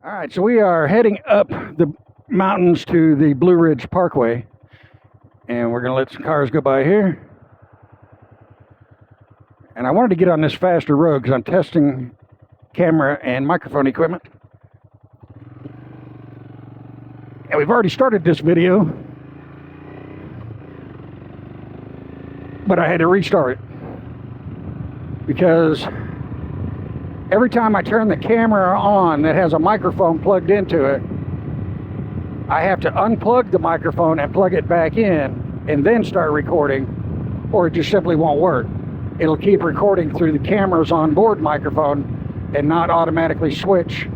All right, so we are heading up the mountains to the Blue Ridge Parkway, and we're going to let some cars go by here. And I wanted to get on this faster road because I'm testing camera and microphone equipment. And we've already started this video, but I had to restart it because every time I turn the camera on that has a microphone plugged into it, I have to unplug the microphone and plug it back in and then start recording, or it just simply won't work. It'll keep recording through the camera's onboard microphone and not automatically switch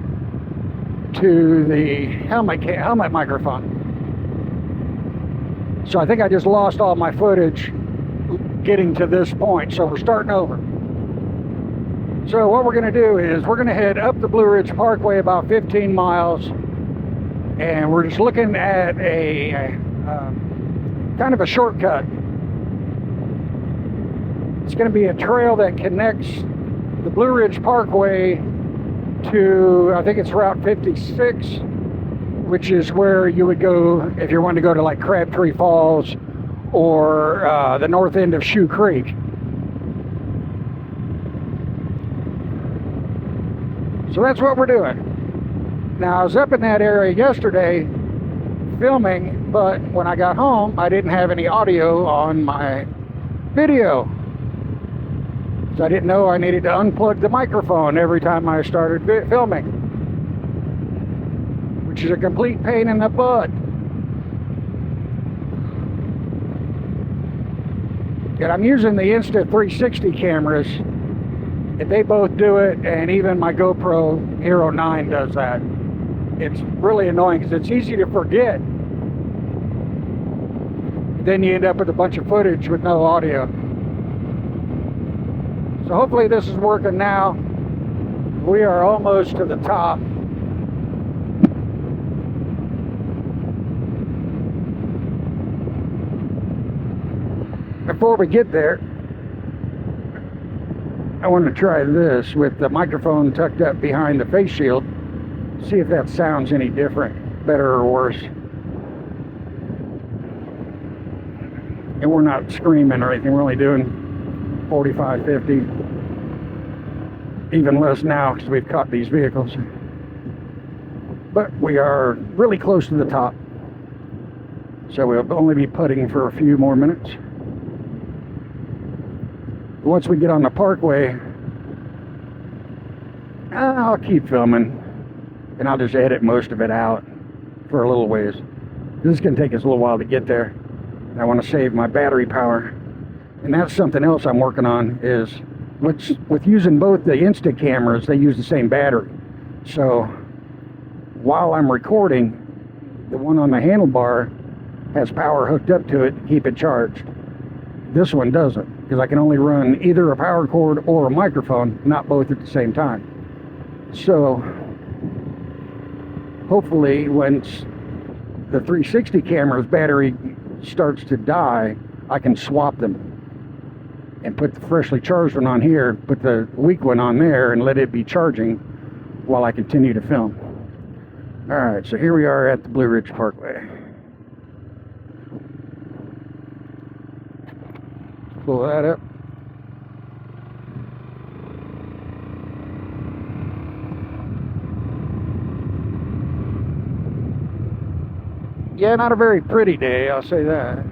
to the helmet microphone. So I think I just lost all my footage getting to this point, so we're starting over. So what we're going to do is we're going to head up the Blue Ridge Parkway about 15 miles, and we're just looking at a kind of a shortcut. It's going to be a trail that connects the Blue Ridge Parkway to, I think it's Route 56, which is where you would go if you wanted to go to like Crabtree Falls or the north end of Shoe Creek. So that's what we're doing. Now, I was up in that area yesterday filming, but when I got home, I didn't have any audio on my video. So I didn't know I needed to unplug the microphone every time I started filming, which is a complete pain in the butt. And I'm using the Insta360 cameras, and they both do it, and even my GoPro Hero 9 does that. It's really annoying because it's easy to forget. Then you end up with a bunch of footage with no audio. So hopefully this is working now. We are almost to the top. Before we get there, I want to try this with the microphone tucked up behind the face shield. See if that sounds any different, better or worse. And we're not screaming or anything, we're only doing 45, 50, even less now because we've caught these vehicles. But we are really close to the top, so we'll only be putting for a few more minutes. Once we get on the parkway, I'll keep filming, and I'll just edit most of it out for a little ways. This is going to take us a little while to get there. I want to save my battery power. And that's something else I'm working on, is with using both the Insta cameras, they use the same battery. So while I'm recording, the one on the handlebar has power hooked up to it to keep it charged. This one doesn't, because I can only run either a power cord or a microphone, not both at the same time. So hopefully once the 360 camera's battery starts to die, I can swap them and put the freshly charged one on here, put the weak one on there, and let it be charging while I continue to film. All right, so here we are at the Blue Ridge Parkway. Pull that up. Yeah, not a very pretty day, I'll say that.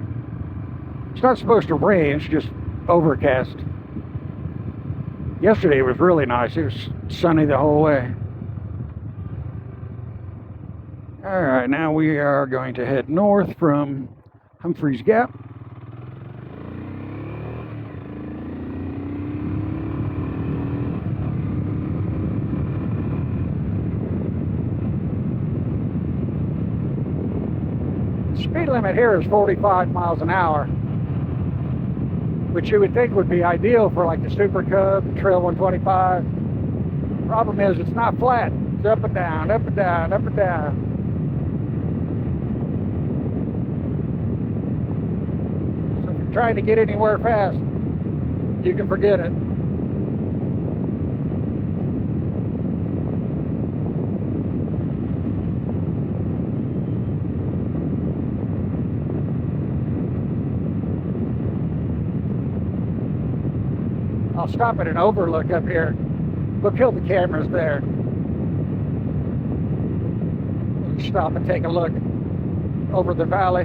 It's not supposed to rain, it's just overcast. Yesterday was really nice. It was sunny the whole way. All right, now we are going to head north from Humphreys Gap. The speed limit here is 45 miles an hour, which you would think would be ideal for like the Super Cub, the Trail 125. Problem is, it's not flat. It's up and down, up and down, up and down. So if you're trying to get anywhere fast, you can forget it. I'll stop at an overlook up here. We'll kill the cameras there. We'll stop and take a look over the valley.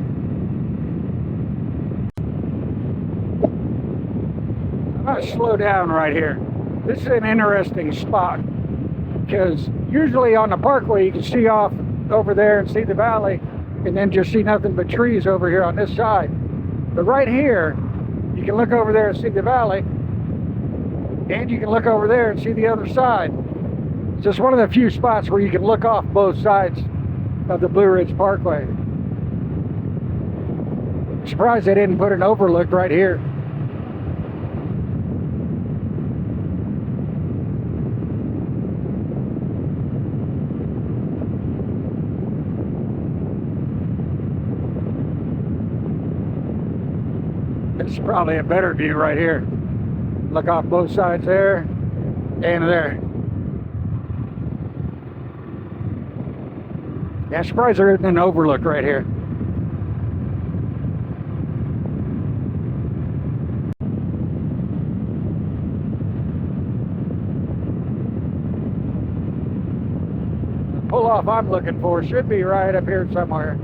I'm going to slow down right here. This is an interesting spot because usually on the parkway you can see off over there and see the valley and then just see nothing but trees over here on this side. But right here, you can look over there and see the valley, and you can look over there and see the other side. It's just one of the few spots where you can look off both sides of the Blue Ridge Parkway. I'm surprised they didn't put an overlook right here. This is probably a better view right here. Look off both sides there and there. Yeah, I'm surprised there isn't an overlook right here. The pull off I'm looking for should be right up here somewhere.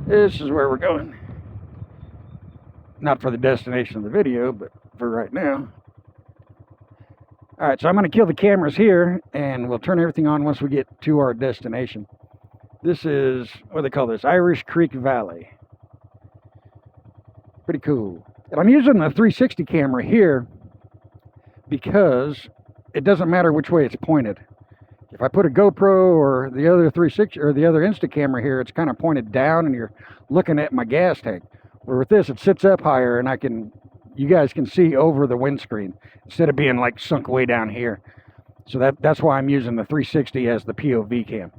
This is where we're going. Not for the destination of the video, but for right now. Alright, so I'm going to kill the cameras here, and we'll turn everything on once we get to our destination. This is, what do they call this? Irish Creek Valley. Pretty cool. And I'm using the 360 camera here because it doesn't matter which way it's pointed. If I put a GoPro or the other 360 or the other Insta camera here, it's kind of pointed down and you're looking at my gas tank. Where with this, it sits up higher and you guys can see over the windscreen instead of being like sunk way down here. So that's why I'm using the 360 as the POV cam.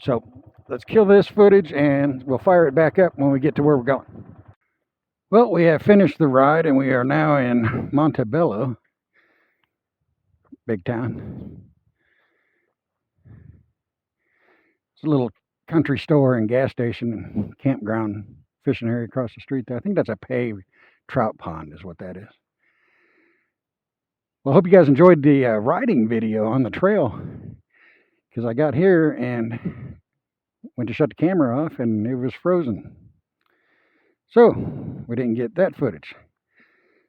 So let's kill this footage and we'll fire it back up when we get to where we're going. Well, we have finished the ride and we are now in Montebello, big town. It's a little country store and gas station and campground fishing area across the street there. I think that's a pay trout pond is what that is. Well, I hope you guys enjoyed the riding video on the trail because I got here and went to shut the camera off and it was frozen. So we didn't get that footage.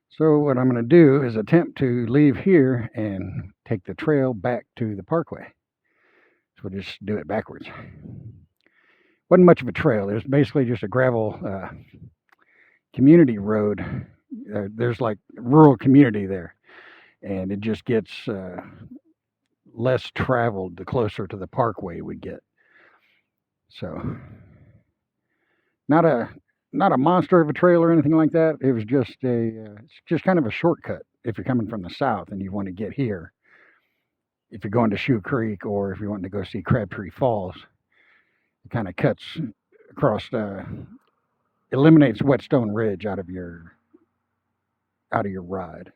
So what I'm going to do is attempt to leave here and take the trail back to the parkway. So we'll just do it backwards. Wasn't much of a trail. It was basically just a gravel community road. There's like rural community there. And it just gets less traveled the closer to the parkway we get. So not a monster of a trail or anything like that. It was just it's just kind of a shortcut if you're coming from the south and you want to get here. If you're going to Shoe Creek or if you want to go see Crabtree Falls, it kind of cuts across, eliminates Whetstone Ridge out of your ride.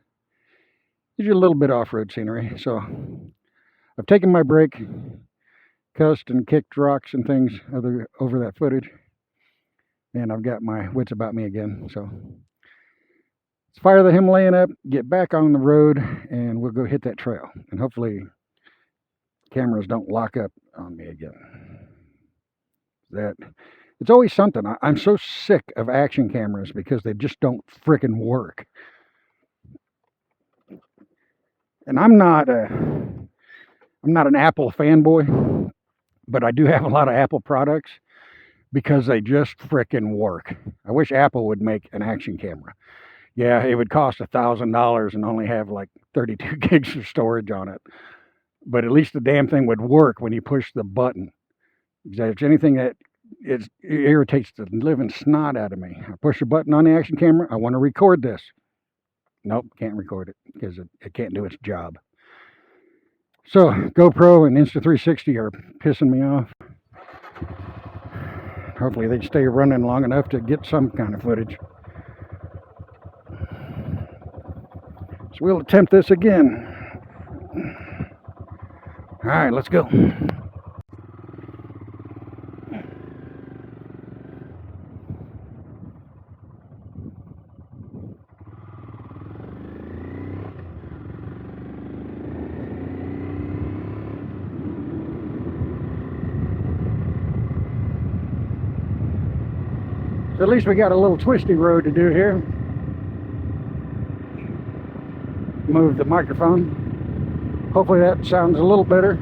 Gives you a little bit off-road scenery. So I've taken my break, cussed and kicked rocks and things over that footage, and I've got my wits about me again. So let's fire the Himalayan up, get back on the road, and we'll go hit that trail. And hopefully cameras don't lock up on me again. It's always something. I'm so sick of action cameras because they just don't frickin' work. And I'm not an Apple fanboy, but I do have a lot of Apple products because they just frickin' work. I wish Apple would make an action camera. Yeah, it would cost $1,000 and only have like 32 gigs of storage on it. But at least the damn thing would work when you push the button. If there's anything that it irritates the living snot out of me. I push a button on the action camera. I want to record this. Nope, can't record it because it can't do its job. So GoPro and Insta360 are pissing me off. Hopefully they stay running long enough to get some kind of footage. So we'll attempt this again. All right, let's go. So at least we got a little twisty road to do here. Move the microphone. Hopefully that sounds a little better.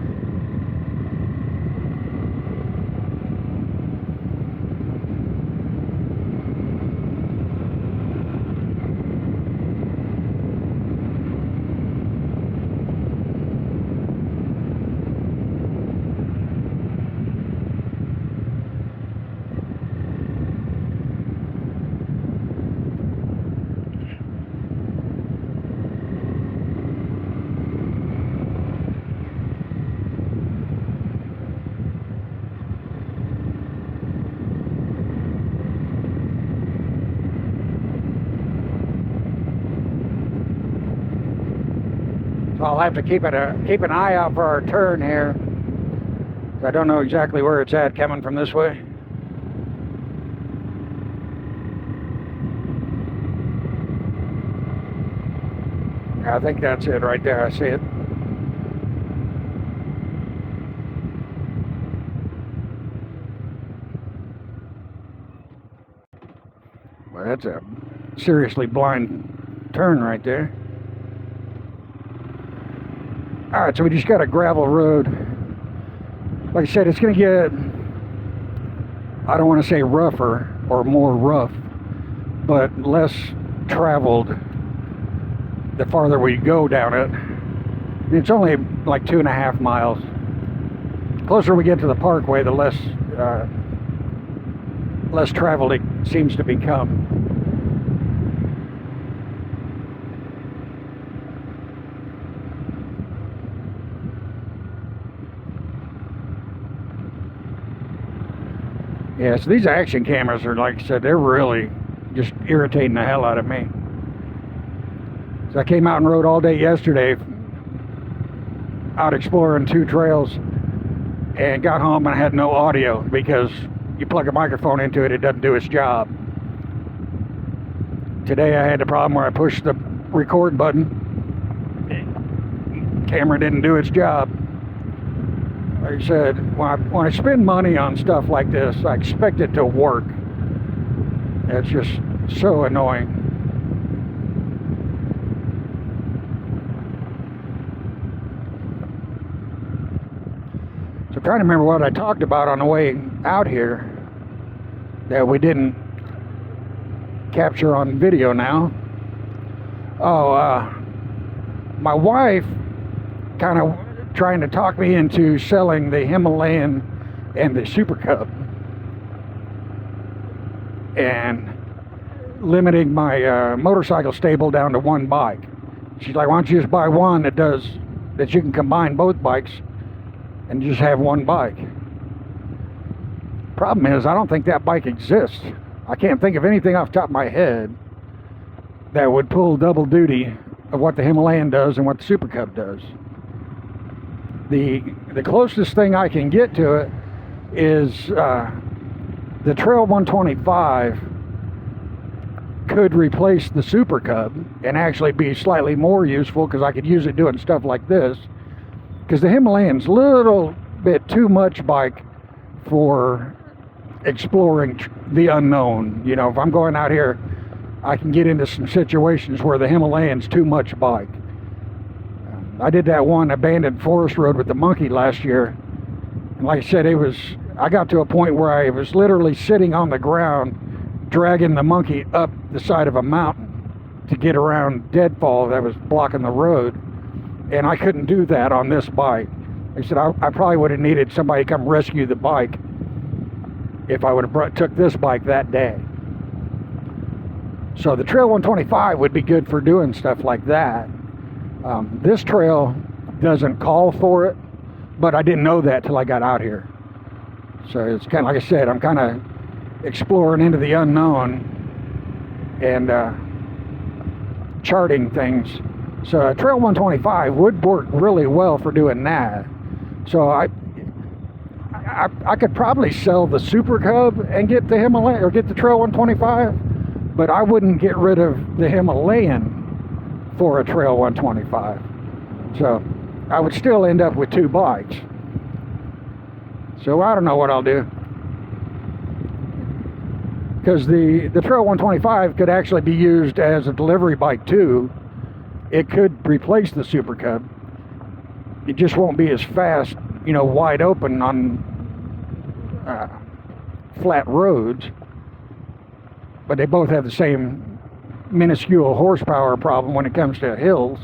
So I'll have to keep an eye out for our turn here. I don't know exactly where it's at coming from this way. I think that's it right there. I see it. Well, that's a seriously blind turn right there. All right, so we just got a gravel road. Like I said, it's going to get, I don't want to say rougher or more rough, but less traveled the farther we go down it. It's only like 2.5 miles. The closer we get to the parkway, the less traveled it seems to become. Yeah, so these action cameras are, like I said, they're really just irritating the hell out of me. So I came out and rode all day yesterday, out exploring 2 trails, and got home and I had no audio because you plug a microphone into it, it doesn't do its job. Today I had the problem where I pushed the record button, camera didn't do its job. Like I said, when I spend money on stuff like this, I expect it to work. It's just so annoying. So I'm trying to remember what I talked about on the way out here that we didn't capture on video now. Oh, my wife kind of trying to talk me into selling the Himalayan and the Super Cub and limiting my motorcycle stable down to 1 bike. She's like, why don't you just buy one that you can combine both bikes and just have 1 bike. Problem is, I don't think that bike exists. I can't think of anything off the top of my head that would pull double duty of what the Himalayan does and what the Super Cub does. The closest thing I can get to it is the Trail 125 could replace the Super Cub and actually be slightly more useful because I could use it doing stuff like this. Because the Himalayan's a little bit too much bike for exploring the unknown. You know, if I'm going out here, I can get into some situations where the Himalayan's too much bike. I did that one abandoned forest road with the monkey last year. And like I said, I got to a point where I was literally sitting on the ground, dragging the monkey up the side of a mountain to get around deadfall that was blocking the road. And I couldn't do that on this bike. I said, I probably would have needed somebody to come rescue the bike if I would have took this bike that day. So the Trail 125 would be good for doing stuff like that. This trail doesn't call for it, but I didn't know that till I got out here. So it's kind of, like I said, I'm kind of exploring into the unknown and charting things. So Trail 125 would work really well for doing that. So I could probably sell the Super Cub and get the Himalayan, or get the Trail 125, but I wouldn't get rid of the Himalayan for a Trail 125. So I would still end up with two bikes. So I don't know what I'll do, because the Trail 125 could actually be used as a delivery bike too. It could replace the Super Cub. It just won't be as fast, you know, wide open on flat roads, but they both have the same minuscule horsepower problem when it comes to hills.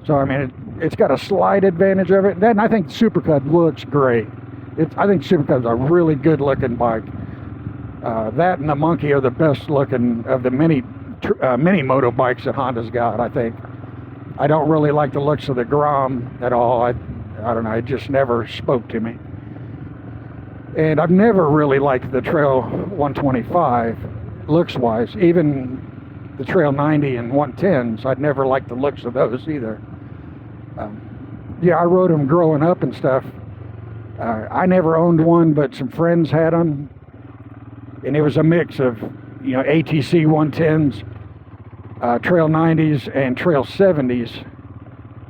So I mean, it's got a slight advantage of it. Then I think the Super Cub looks great. I think Super Cub's a really good looking bike. That and the Monkey are the best looking of the many moto bikes that Honda's got, I think. I don't really like the looks of the Grom at all. I don't know, it just never spoke to me. And I've never really liked the Trail 125 looks wise. Even the Trail 90 and 110s, I'd never liked the looks of those either. Yeah, I rode them growing up and stuff. I never owned one, but some friends had them, and it was a mix of, you know, ATC 110s, Trail 90s, and Trail 70s.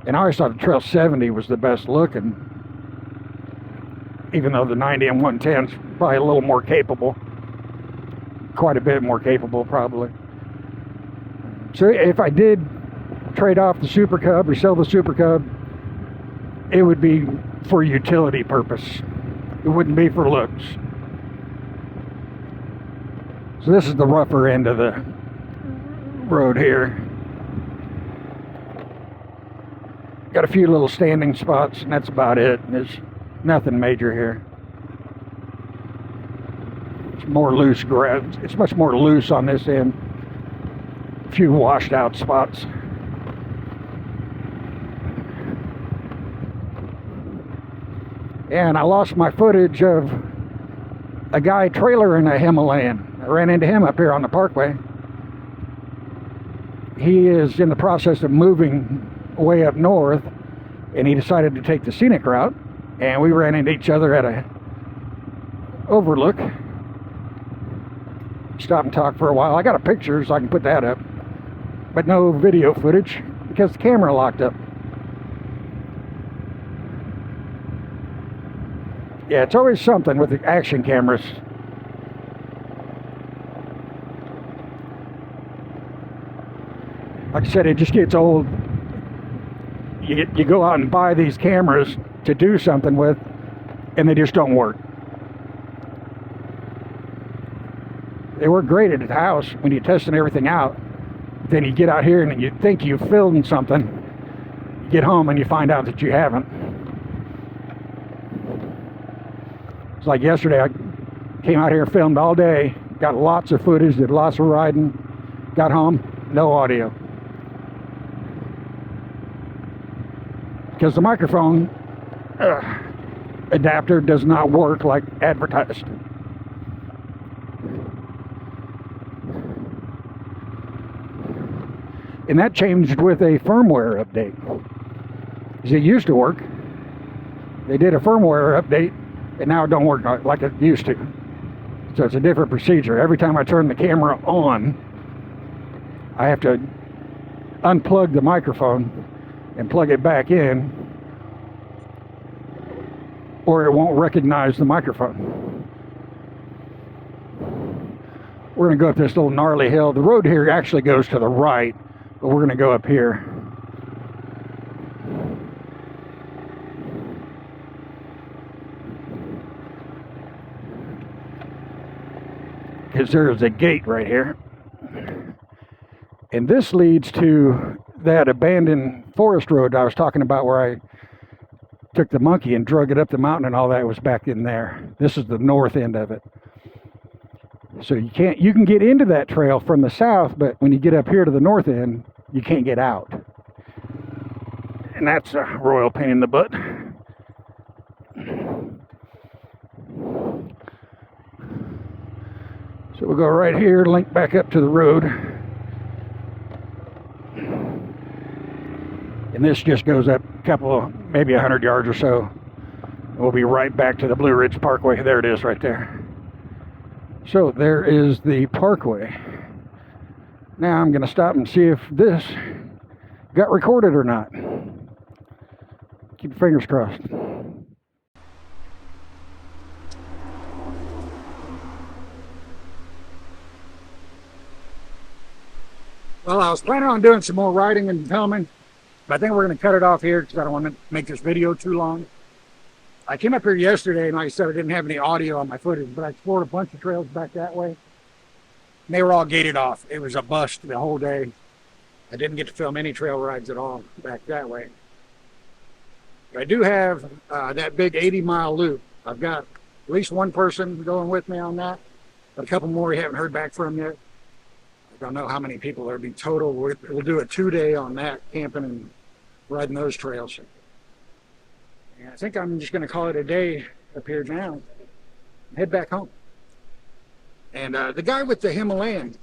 And I always thought the Trail 70 was the best looking, even though the 90 and 110's probably a little more capable, quite a bit more capable probably. So if I did trade off the Super Cub or sell the Super Cub, it would be for utility purpose. It wouldn't be for looks. So this is the rougher end of the road here. Got a few little standing spots, and that's about it. There's nothing major here. It's more loose grass. It's much more loose on this end. A few washed out spots. And I lost my footage of a guy trailering a Himalayan. I ran into him up here on the Parkway. He is in the process of moving way up north, and he decided to take the scenic route, and we ran into each other at a overlook. Stopped and talked for a while. I got a picture so I can put that up, but no video footage because the camera locked up. Yeah, it's always something with the action cameras. Like I said, it just gets old. You go out and buy these cameras to do something with, and they just don't work. They work great at the house when you're testing everything out. Then you get out here and you think you filmed something. You get home and you find out that you haven't. It's like yesterday, I came out here, filmed all day, got lots of footage, did lots of riding, got home, no audio. Because the microphone adapter does not work like advertised. And that changed with a firmware update. Because it used to work. They did a firmware update, and now it don't work like it used to. So it's a different procedure. Every time I turn the camera on, I have to unplug the microphone and plug it back in, or it won't recognize the microphone. We're going to go up this little gnarly hill. The road here actually goes to the right, but we're going to go up here. Because there is a gate right here. And this leads to that abandoned forest road I was talking about, where I took the Monkey and drug it up the mountain, and all that was back in there. This is the north end of it. So you can get into that trail from the south, but when you get up here to the north end, you can't get out. And that's a royal pain in the butt. So we'll go right here, link back up to the road. And this just goes up a couple of, maybe 100 yards or so. We'll be right back to the Blue Ridge Parkway. There it is right there. So there is the parkway. Now I'm going to stop and see if this got recorded or not. Keep your fingers crossed. Well, I was planning on doing some more riding and filming, but I think we're going to cut it off here because I don't want to make this video too long. I came up here yesterday, and like I said, I didn't have any audio on my footage, but I explored a bunch of trails back that way. And they were all gated off. It was a bust the whole day. I didn't get to film any trail rides at all back that way. But I do have that big 80-mile loop. I've got at least one person going with me on that, but a couple more we haven't heard back from yet. I don't know how many people there'll be total. We'll do a 2-day on that, camping and riding those trails. And I think I'm just going to call it a day up here now. Head back home. And the guy with the Himalayan,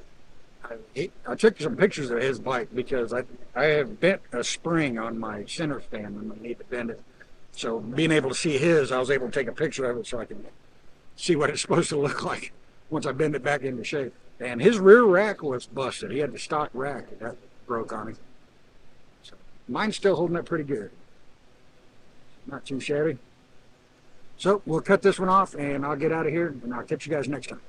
I took some pictures of his bike because I have bent a spring on my center stand and I need to bend it. So being able to see his, I was able to take a picture of it so I can see what it's supposed to look like once I bend it back into shape. And his rear rack was busted. He had the stock rack that broke on him. So mine's still holding up pretty good. Not too shabby. So we'll cut this one off and I'll get out of here and I'll catch you guys next time.